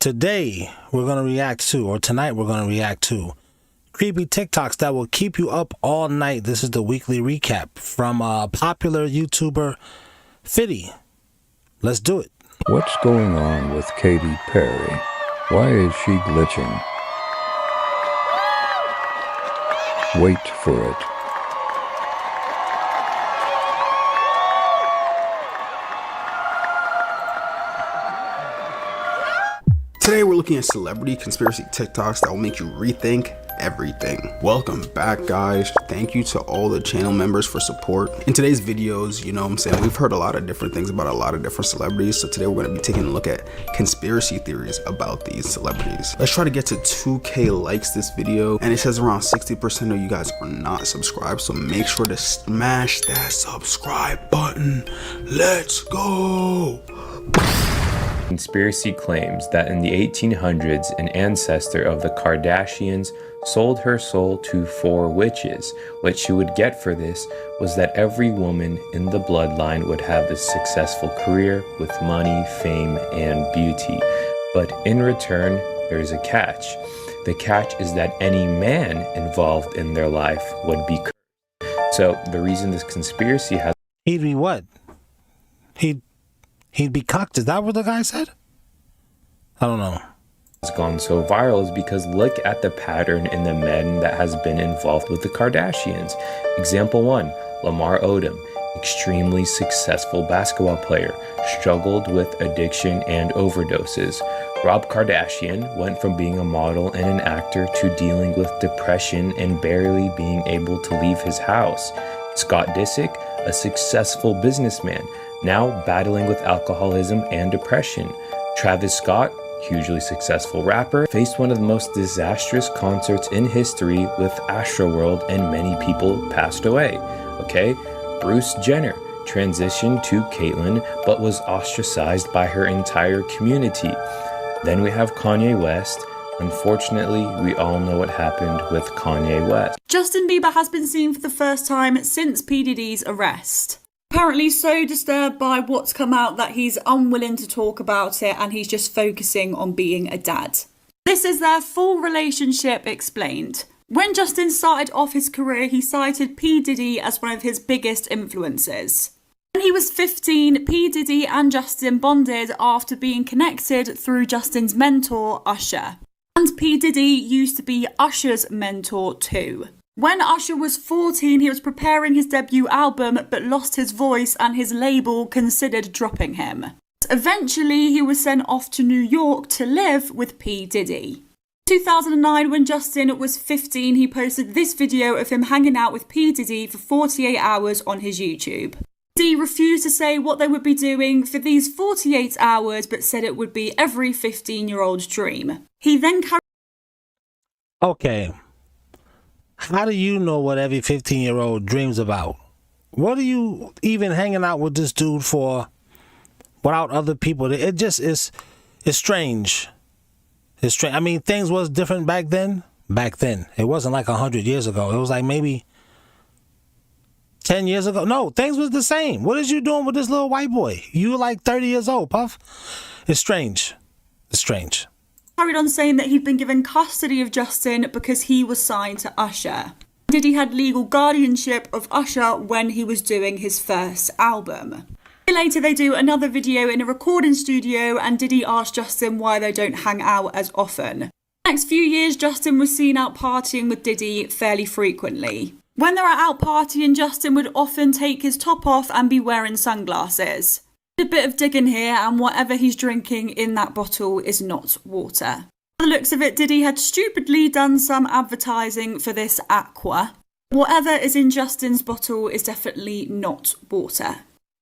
Today, we're going to react to, or tonight we're going to react to, creepy TikToks that will keep you up all night. This is the weekly recap from popular YouTuber Fittie. Let's do it. What's going on with Katy Perry? Why is she glitching? Wait for it. Today we're looking at celebrity conspiracy TikToks that will make you rethink everything. Welcome back, guys. Thank you to all the channel members for support. In today's videos, you know what I'm saying, we've heard a lot of different things about a lot of different celebrities. So today we're going to be taking a look at conspiracy theories about these celebrities. Let's try to get to 2K likes this video, and it says around 60% of you guys are not subscribed, so make sure to smash that subscribe button. Let's go. Conspiracy claims that in the 1800s, an ancestor of the Kardashians sold her soul to 4 witches. What she would get for this was that every woman in the bloodline would have a successful career with money, fame, and beauty. But in return, there's a catch. The catch is that any man involved in their life would be cursed. So the reason this conspiracy has... He'd be what? He'd be cocked. Is that what the guy said? I don't know. Has gone so viral is because look at the pattern in the men that has been involved with the Kardashians. Example 1, Lamar Odom, extremely successful basketball player, struggled with addiction and overdoses. Rob Kardashian went from being a model and an actor to dealing with depression and barely being able to leave his house. Scott Disick, a successful businessman, now battling with alcoholism and depression. Travis Scott, hugely successful rapper, faced one of the most disastrous concerts in history with Astroworld, and many people passed away. Okay, Bruce Jenner transitioned to Caitlyn but was ostracized by her entire community. Then we have Kanye West. Unfortunately, we all know what happened with Kanye West. Justin Bieber has been seen for the first time since P. Diddy's arrest. Apparently so disturbed by what's come out that he's unwilling to talk about it and he's just focusing on being a dad. This is their full relationship explained. When Justin started off his career, he cited P. Diddy as one of his biggest influences. When he was 15, P. Diddy and Justin bonded after being connected through Justin's mentor, Usher. And P. Diddy used to be Usher's mentor too. When Usher was 14, he was preparing his debut album but lost his voice and his label considered dropping him. Eventually, he was sent off to New York to live with P. Diddy. In 2009, when Justin was 15, he posted this video of him hanging out with P. Diddy for 48 hours on his YouTube. Diddy refused to say what they would be doing for these 48 hours but said it would be every 15-year-old's dream. He then carried... Okay. How do you know what every 15-year-old dreams about? What are you even hanging out with this dude for without other people? It just is, it's strange. It's strange. I mean, things was different back then. Back then. It wasn't like 100 years ago. It was like maybe 10 years ago. No, things was the same. What is you doing with this little white boy? You were like 30 years old, Puff. It's strange. It's strange. Carried on saying that he'd been given custody of Justin because he was signed to Usher. Diddy had legal guardianship of Usher when he was doing his first album. Later they do another video in a recording studio and Diddy asked Justin why they don't hang out as often. The next few years Justin was seen out partying with Diddy fairly frequently. When they were out partying, Justin would often take his top off and be wearing sunglasses. A bit of digging here and whatever he's drinking in that bottle is not water. By the looks of it, Diddy had stupidly done some advertising for this aqua. Whatever is in Justin's bottle is definitely not water.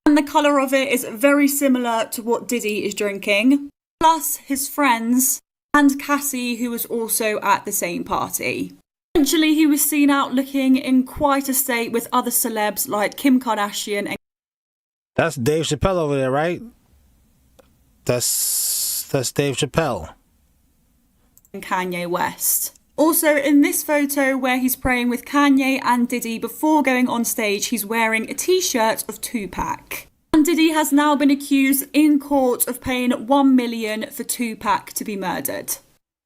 And the colour of it is very similar to what Diddy is drinking. Plus his friends and Cassie, who was also at the same party. Eventually he was seen out looking in quite a state with other celebs like Kim Kardashian and... That's Dave Chappelle over there, right? That's Dave Chappelle. Kanye West. Also in this photo where he's praying with Kanye and Diddy before going on stage, he's wearing a t-shirt of Tupac. And Diddy has now been accused in court of paying $1 million for Tupac to be murdered. A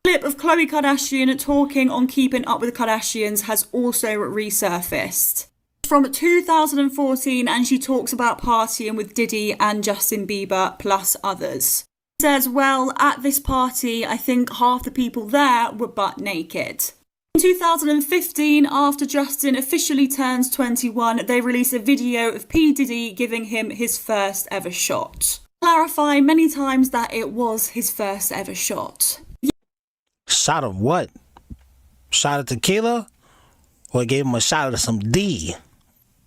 clip of Khloe Kardashian talking on Keeping Up with the Kardashians has also resurfaced. From 2014, and she talks about partying with Diddy and Justin Bieber plus others. She says, well, at this party, I think half the people there were butt naked. In 2015, after Justin officially turns 21, they release a video of P. Diddy giving him his first ever shot. Clarify many times that it was his first ever shot. Shot of what? Shot of tequila? Or gave him a shot of some D?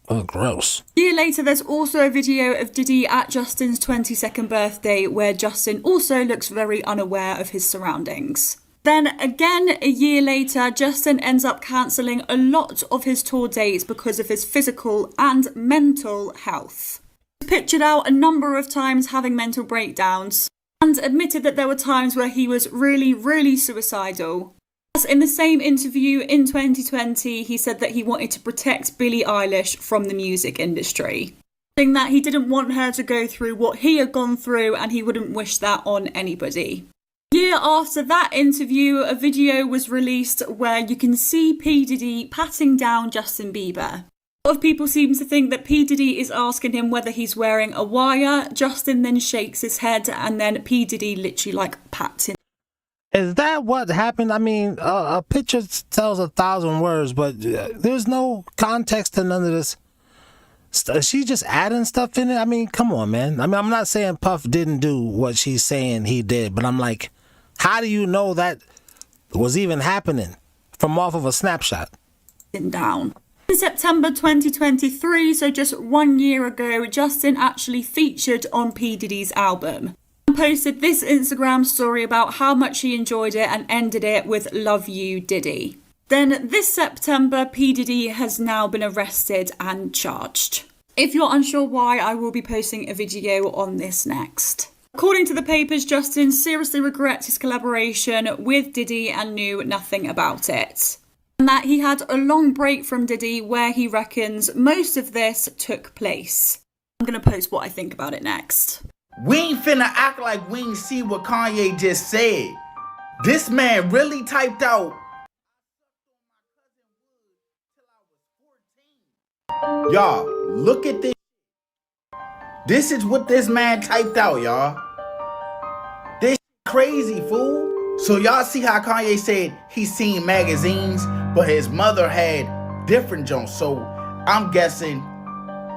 Oh, gross. A year later, there's also a video of Diddy at Justin's 22nd birthday where Justin also looks very unaware of his surroundings. Then again, a year later, Justin ends up cancelling a lot of his tour dates because of his physical and mental health. He pictured out a number of times having mental breakdowns and admitted that there were times where he was really suicidal. As in the same interview in 2020, he said that he wanted to protect Billie Eilish from the music industry, saying that he didn't want her to go through what he had gone through and he wouldn't wish that on anybody. A year after that interview, a video was released where you can see P. Diddy patting down Justin Bieber. A lot of people seem to think that P. Diddy is asking him whether he's wearing a wire. Justin then shakes his head and then P. Diddy literally pats him. Is that what happened? I mean, a picture tells 1,000 words, but there's no context to none of this. Is she just adding stuff in it? I mean, come on, man. I mean, I'm not saying Puff didn't do what she's saying he did, but I'm like, how do you know that was even happening from off of a snapshot? Down. In September 2023, so just 1 year ago, Justin actually featured on P. Diddy's album and posted this Instagram story about how much he enjoyed it and ended it with "Love you, Diddy." Then this September, P. Diddy has now been arrested and charged. If you're unsure why, I will be posting a video on this next. According to the papers, Justin seriously regrets his collaboration with Diddy and knew nothing about it. And that he had a long break from Diddy where he reckons most of this took place. I'm going to post what I think about it next. We ain't finna act like we ain't see what Kanye just said. This man really typed out, y'all, look at this. This is what this man typed out, y'all. This crazy, fool. So y'all see how Kanye said he seen magazines, but his mother had different joints. So I'm guessing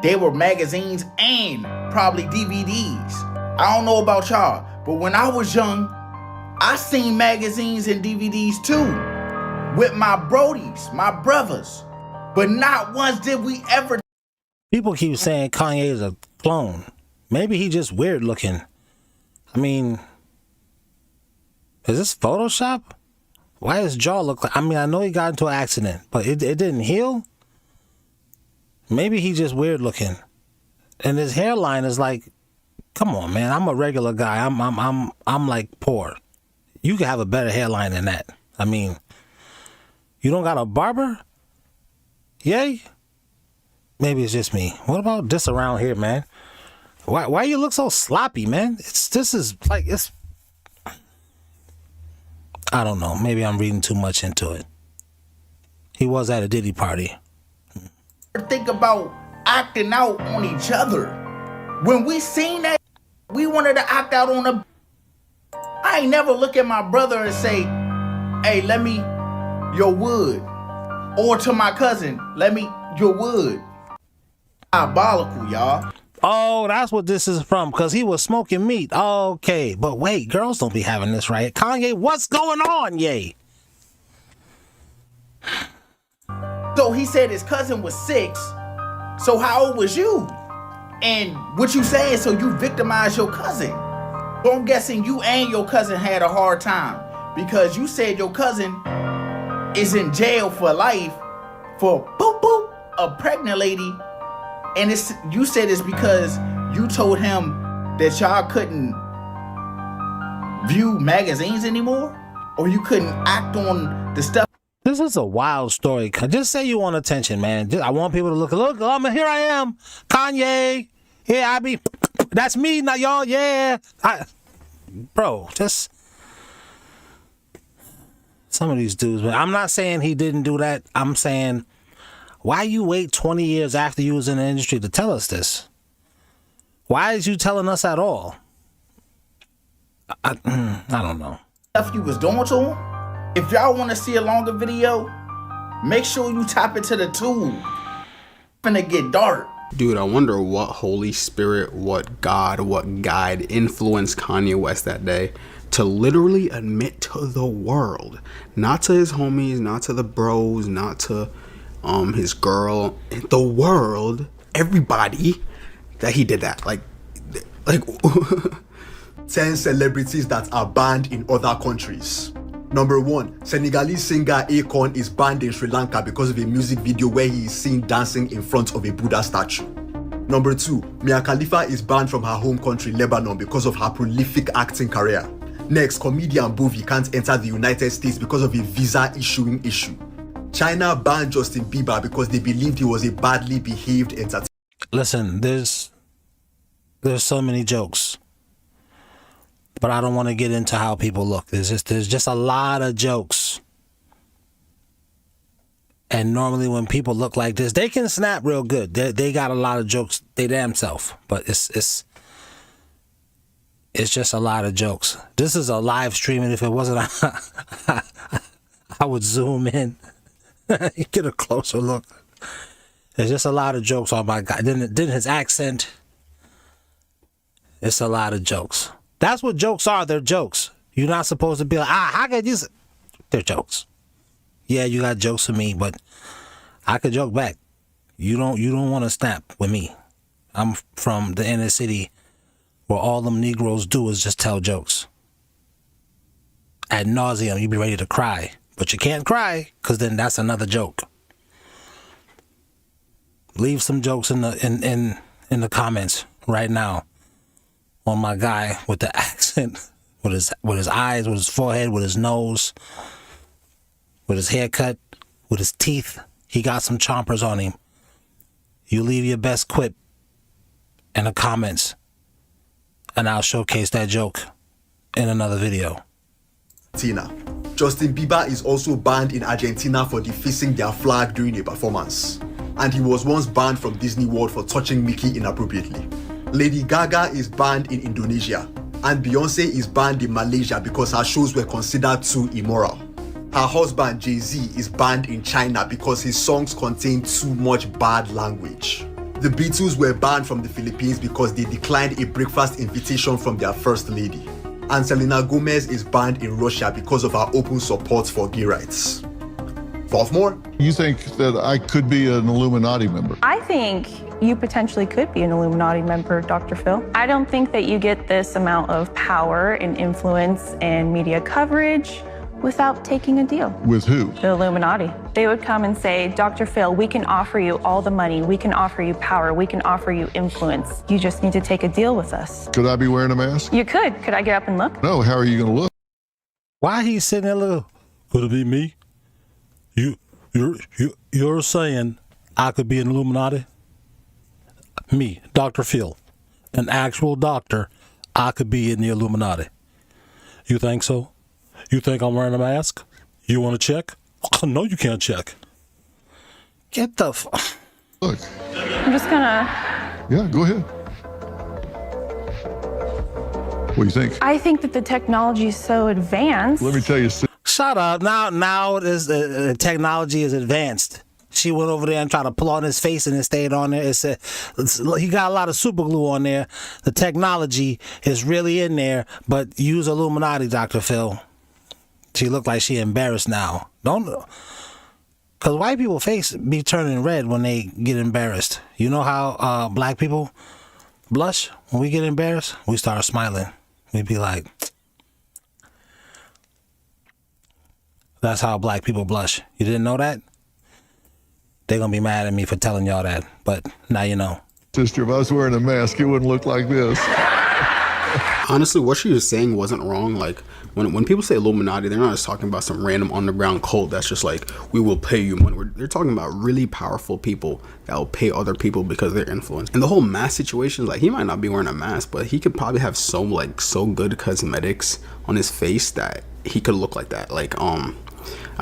they were magazines and probably DVDs. I don't know about y'all, but when I was young, I seen magazines and DVDs too. With my brodies, my brothers. But not once did we ever. People keep saying Kanye is a clone. Maybe he just weird looking. I mean, is this Photoshop? Why does his jaw look like... I mean, I know he got into an accident, but it didn't heal? Maybe he just weird looking. And his hairline is like, come on, man. I'm a regular guy. I'm like poor. You can have a better hairline than that. I mean, you don't got a barber? Yay? Maybe it's just me. What about this around here, man? Why you look so sloppy, man? It's I don't know. Maybe I'm reading too much into it. He was at a Diddy party. Think about acting out on each other. When we seen that, we wanted to act out on a... I ain't never look at my brother and say, hey, let me your wood. Or to my cousin, let me your wood. Diabolical, y'all. Oh, that's what this is from, because he was smoking meat. Okay, but wait, girls don't be having this right. Kanye, what's going on, yay? So he said his cousin was 6. So how old was you? And what you saying, so you victimized your cousin. So I'm guessing you and your cousin had a hard time because you said your cousin is in jail for life for boop boop, a pregnant lady. And you said it's because you told him that y'all couldn't view magazines anymore? Or you couldn't act on the stuff? This is a wild story. Just say you want attention, man. I want people to look, here I am, Kanye. Here I be That's me, not y'all. Yeah. Bro, just some of these dudes. But I'm not saying he didn't do that. I'm saying, why you wait 20 years after you was in the industry to tell us this? Why is you telling us at all? I don't know. Stuff you was doing to him. If y'all want to see a longer video, make sure you tap into the tube. Finna get dark. Dude, I wonder what Holy Spirit, what God, what guide influenced Kanye West that day to literally admit to the world, not to his homies, not to the bros, not to his girl, the world, everybody, that he did that. Like 10 celebrities that are banned in other countries. Number 1, Senegalese singer Akon is banned in Sri Lanka because of a music video where he is seen dancing in front of a Buddha statue. Number 2, Mia Khalifa is banned from her home country, Lebanon, because of her prolific acting career. Next, comedian Bovi can't enter the United States because of a visa issuing issue. China banned Justin Bieber because they believed he was a badly behaved entertainer. Listen, there's so many jokes, but I don't want to get into how people look. There's just a lot of jokes. And normally when people look like this, they can snap real good. They got a lot of jokes they damn self, but it's just a lot of jokes. This is a live stream, and if it wasn't, I would zoom in. Get a closer look. There's just a lot of jokes on my guy. Then his accent. It's a lot of jokes. That's what jokes are. They're jokes. You're not supposed to be like, how could you? They're jokes. Yeah, you got jokes for me, but I could joke back. You don't want to snap with me. I'm from the inner city where all them Negroes do is just tell jokes. Ad nauseum, you be ready to cry. But you can't cry, because then that's another joke. Leave some jokes in the comments right now on my guy with the accent, with his eyes, with his forehead, with his nose, with his haircut, with his teeth. He got some chompers on him. You leave your best quip in the comments, and I'll showcase that joke in another video. Justin Bieber is also banned in Argentina for defacing their flag during a performance. And he was once banned from Disney World for touching Mickey inappropriately. Lady Gaga is banned in Indonesia. And Beyonce is banned in Malaysia because her shows were considered too immoral. Her husband Jay-Z is banned in China because his songs contain too much bad language. The Beatles were banned from the Philippines because they declined a breakfast invitation from their first lady. And Selena Gomez is banned in Russia because of her open support for gay rights. Baltimore? You think that I could be an Illuminati member? I think you potentially could be an Illuminati member, Dr. Phil. I don't think that you get this amount of power and influence and media coverage without taking a deal. With who? The Illuminati. They would come and say, Dr. Phil, we can offer you all the money, we can offer you power, we can offer you influence. You just need to take a deal with us. Could I be wearing a mask? You could. Could I get up and look? No, how are you going to look? Why he sitting there looking? Could it be me? You're saying I could be an Illuminati? Me, Dr. Phil, an actual doctor, I could be in the Illuminati. You think so? You think I'm wearing a mask? You want to check? Oh, no, you can't check. Get the Look. I'm just gonna... Yeah, go ahead. What do you think? I think that the technology is so advanced. Let me tell you. Shut up. Now it is, technology is advanced. She went over there and tried to pull on his face and it stayed on there. He got a lot of super glue on there. The technology is really in there, but use Illuminati, Dr. Phil. She looked like she embarrassed now. Because white people face be turning red when they get embarrassed. You know how black people blush when we get embarrassed? We start smiling. We be like, that's how black people blush. You didn't know that? They're going to be mad at me for telling y'all that, but now you know. Sister, if I was wearing a mask, it wouldn't look like this. Honestly, what she was saying wasn't wrong. Like, when people say Illuminati, they're not just talking about some random underground cult that's just like, we will pay you money. They're talking about really powerful people that will pay other people because of their influence. And the whole mask situation, like, he might not be wearing a mask, but he could probably have so good cosmetics on his face that he could look like that. Like, I'm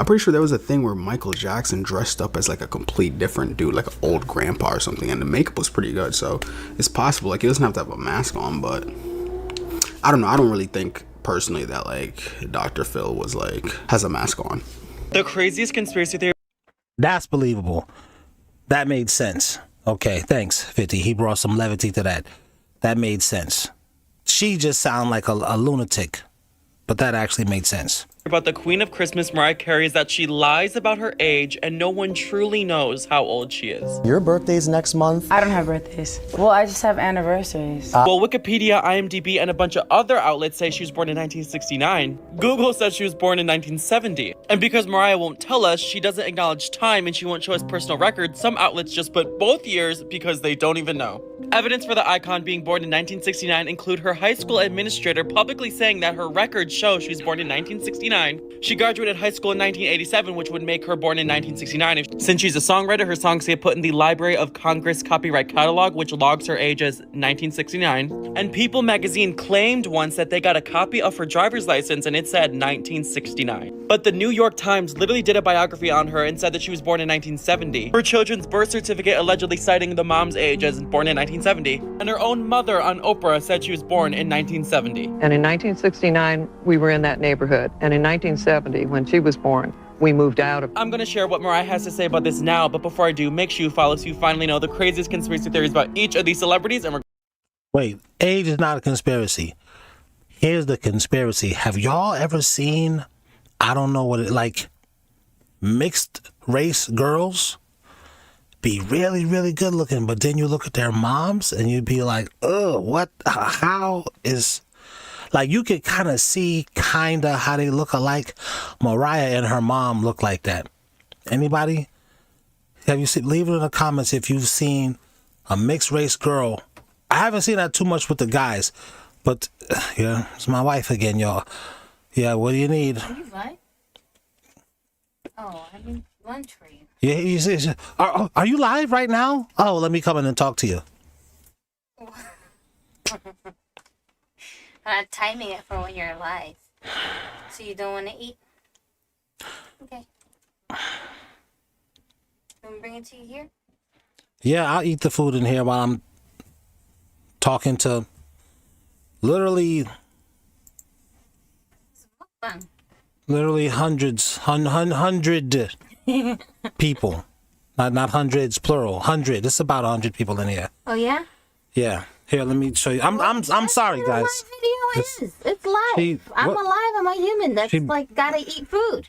pretty sure there was a thing where Michael Jackson dressed up as like a complete different dude, like an old grandpa or something, and the makeup was pretty good. So it's possible. Like, he doesn't have to have a mask on, but I don't know. I don't really think personally that like Dr. Phil was like has a mask on. The craziest conspiracy theory. That's believable. That made sense. Okay, thanks, Fittie. He brought some levity to that. That made sense. She just sounded like a lunatic, but that actually made sense. About the Queen of Christmas, Mariah Carey, is that she lies about her age and no one truly knows how old she is. Your birthday's next month? I don't have birthdays. Well, I just have anniversaries. Well, Wikipedia, IMDb, and a bunch of other outlets say she was born in 1969. Google says she was born in 1970. And because Mariah won't tell us, she doesn't acknowledge time and she won't show us personal records, some outlets just put both years because they don't even know. Evidence for the icon being born in 1969 include her high school administrator publicly saying that her records show she was born in 1969. She graduated high school in 1987, which would make her born in 1969. Since she's a songwriter, her songs get put in the Library of Congress copyright catalog, which logs her age as 1969. And People magazine claimed once that they got a copy of her driver's license and it said 1969. But the New York Times literally did a biography on her and said that she was born in 1970. Her children's birth certificate allegedly citing the mom's age as born in 1970. And her own mother on Oprah said she was born in 1970. And in 1969, we were in that neighborhood. And in 1970, when she was born, we moved out of. I'm gonna share what Mariah has to say about this now, but before I do, make sure you follow so you finally know the craziest conspiracy theories about each of these celebrities. And wait, age is not a conspiracy. Here's the conspiracy. Have y'all ever seen, I don't know what it, like, mixed race girls be really, really good looking, but then you look at their moms and you'd be like, oh, what, how is... Like, you could kind of see kind of how they look alike. Mariah and her mom look like that. Anybody? Have you seen? Leave it in the comments if you've seen a mixed race girl. I haven't seen that too much with the guys. But, yeah, it's my wife again, y'all. Yeah, what do you need? Are you live? Oh, I need lunch for you. Yeah, you see, are you live right now? Oh, let me come in and talk to you. I'm not timing it for when you're live. So you don't want to eat? Okay. You want me to bring it to you here? Yeah, I'll eat the food in here while I'm talking to literally hundred people. Not hundreds, plural. 100. It's about 100 people in here. Oh, yeah? Yeah. Here, let me show you. I'm sorry, guys. It's live. I'm alive. I'm a human. That's like gotta eat food.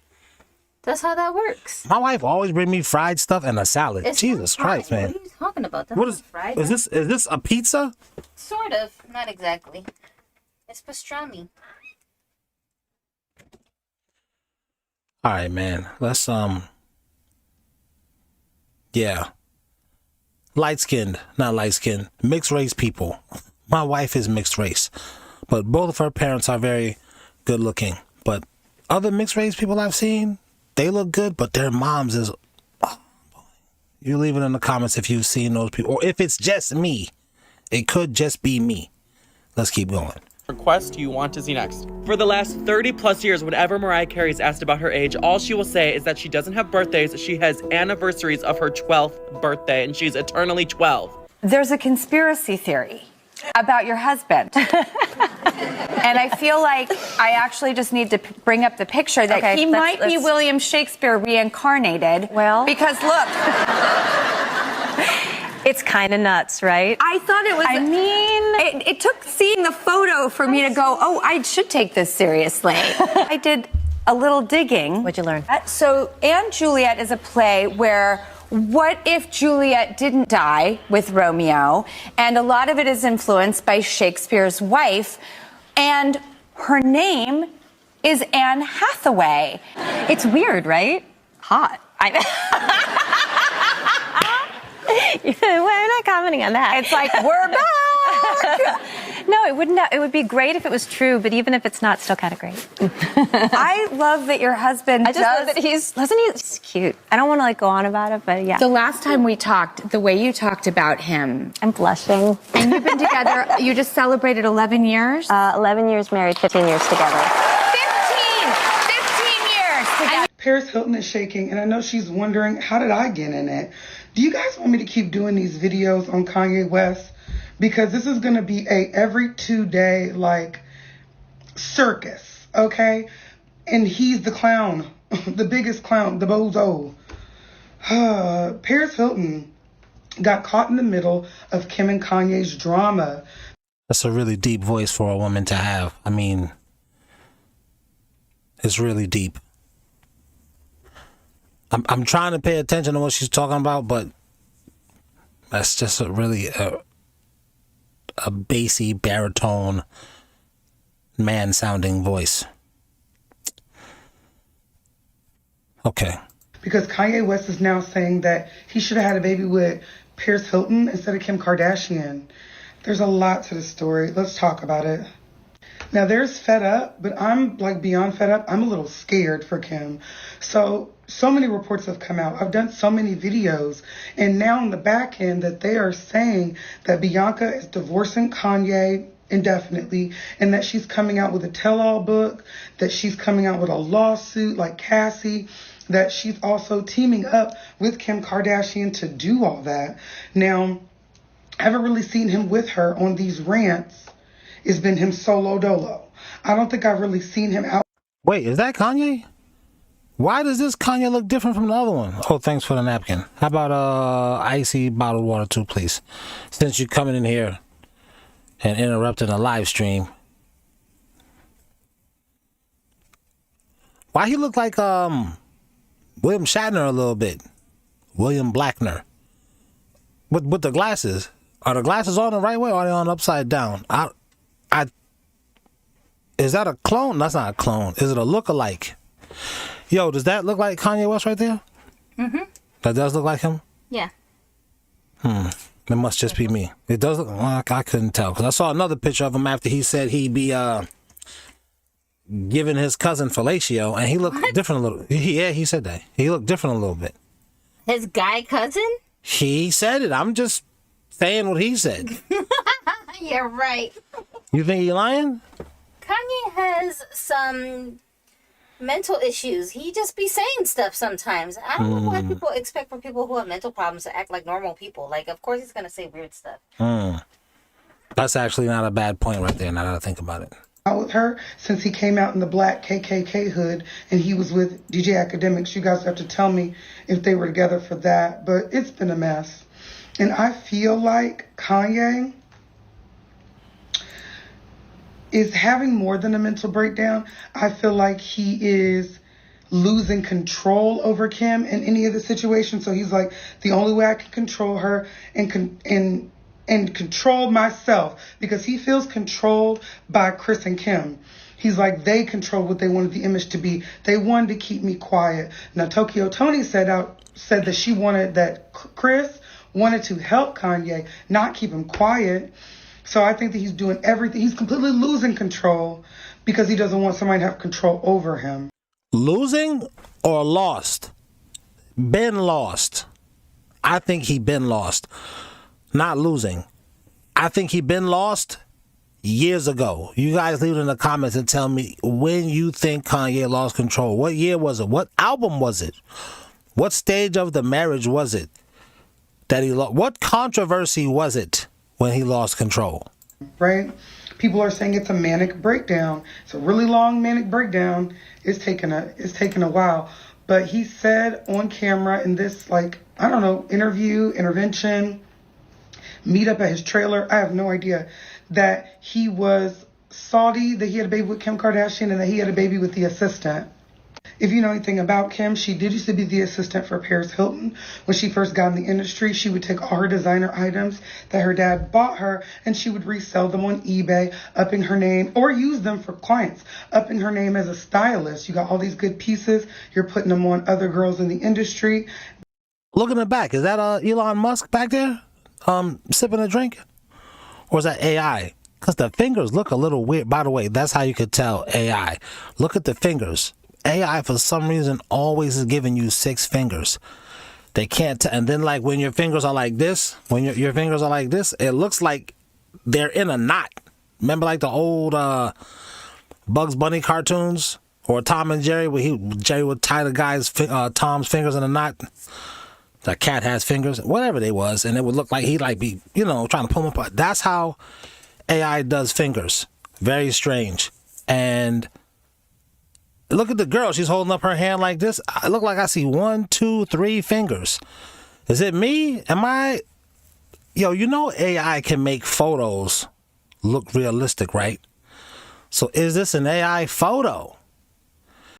That's how that works. My wife always bring me fried stuff and a salad. It's Jesus Christ, man. What are you talking about? That's what is fried? Is this a pizza? Sort of. Not exactly. It's pastrami. All right, man. Let's yeah. Light-skinned, not light-skinned, mixed race people. My wife is mixed race, but both of her parents are very good looking. But other mixed race people I've seen, they look good, but their moms is... Oh, you leave it in the comments if you've seen those people, or if it's just me. It could just be me. Let's keep going. Request you want to see next. For the last 30 plus years, whenever Mariah Carey is asked about her age, all she will say is that she doesn't have birthdays. She has anniversaries of her 12th birthday, and she's eternally 12. There's a conspiracy theory about your husband. And I feel like I actually just need to bring up the picture that he might be William Shakespeare reincarnated. Well, because look. It's kind of nuts, right? I thought it was... I mean... It took seeing the photo for me to go, oh, I should take this seriously. I did a little digging. What'd you learn? So Anne Juliet is a play where what if Juliet didn't die with Romeo? And a lot of it is influenced by Shakespeare's wife. And her name is Anne Hathaway. It's weird, right? Hot. We're not commenting on that. It's like, we're back! No, it wouldn't. It would be great if it was true, but even if it's not, still kind of great. I love that your husband I just love that he's cute. I don't want to like go on about it, but yeah. The last time we talked, the way you talked about him. I'm blushing. And you've been together, you just celebrated 11 years? 11 years married, 15 years together. 15 years together. Paris Hilton is shaking, and I know she's wondering, how did I get in it? Do you guys want me to keep doing these videos on Kanye West? Because this is going to be a every 2-day, like, circus, okay? And he's the clown, the biggest clown, the bozo. Paris Hilton got caught in the middle of Kim and Kanye's drama. That's a really deep voice for a woman to have. I mean, it's really deep. I'm trying to pay attention to what she's talking about, but that's just a really a bassy baritone man-sounding voice. Okay. Because Kanye West is now saying that he should have had a baby with Paris Hilton instead of Kim Kardashian. There's a lot to the story. Let's talk about it. Now, there's fed up, but I'm like beyond fed up. I'm a little scared for Kim. So many reports have come out. I've done so many videos. And now on the back end that they are saying that Bianca is divorcing Kanye indefinitely and that she's coming out with a tell-all book, that she's coming out with a lawsuit like Cassie, that she's also teaming up with Kim Kardashian to do all that. Now, I haven't really seen him with her on these rants. It's been him solo dolo. I don't think I've really seen him out. Wait, is that Kanye? Why does this Kanye look different from the other one? Oh, thanks for the napkin. How about icy bottled water too, please? Since you're coming in here and interrupting a live stream. Why he look like William Shatner a little bit? William Blackner. With the glasses. Are the glasses on the right way or are they on upside down? Is that a clone? That's not a clone. Is it a look-alike? Yo, does that look like Kanye West right there? Mm-hmm. That does look like him? Yeah. It must just be me. It does look like I couldn't tell. Because I saw another picture of him after he said he'd be giving his cousin fellatio, and he looked different a little. Yeah, he said that. He looked different a little bit. His guy cousin? He said it. I'm just saying what he said. You're right. You think he lying? Kanye has some mental issues. He just be saying stuff sometimes. I don't know why people expect for people who have mental problems to act like normal people. Like, of course he's going to say weird stuff. That's actually not a bad point right there, now that I think about it. With her since he came out in the black KKK hood and he was with DJ Academics. You guys have to tell me if they were together for that. But it's been a mess. And I feel like Kanye is having more than a mental breakdown. I feel like he is losing control over Kim in any of the situations. So he's like, the only way I can control her and control myself, because he feels controlled by Chris and Kim. He's like, they controlled what they wanted the image to be. They wanted to keep me quiet. Now, Tokyo Toni said that she wanted that Chris wanted to help Kanye, not keep him quiet. So I think that he's doing everything. He's completely losing control because he doesn't want somebody to have control over him. Losing or lost? Been lost. I think he been lost. Not losing. I think he been lost years ago. You guys leave it in the comments and tell me when you think Kanye lost control. What year was it? What album was it? What stage of the marriage was it that he lost? What controversy was it when he lost control? Right? People are saying it's a manic breakdown. It's a really long manic breakdown. It's taken a while. But he said on camera in this, intervention, meet up at his trailer, I have no idea, that he was salty that he had a baby with Kim Kardashian and that he had a baby with the assistant. If you know anything about Kim, she did used to be the assistant for Paris Hilton. When she first got in the industry, she would take all her designer items that her dad bought her and she would resell them on eBay, upping her name, or use them for clients, upping her name as a stylist. You got all these good pieces, you're putting them on other girls in the industry. Look in the back. Is that Elon Musk back there sipping a drink? Or is that AI? Because the fingers look a little weird. By the way, that's how you could tell AI. Look at the fingers. AI, for some reason, always is giving you 6 fingers. They can't tell. And then, like, when your fingers are like this, when your fingers are like this, it looks like they're in a knot. Remember, like, the old Bugs Bunny cartoons? Or Tom and Jerry, where Jerry would tie the guy's Tom's fingers in a knot. The cat has fingers, whatever they was, and it would look like he'd like be, trying to pull them apart. That's how AI does fingers. Very strange. And look at the girl. She's holding up her hand like this. I look like I see 1, 2, 3 fingers. Is it me? Am I? AI can make photos look realistic, right? So is this an AI photo?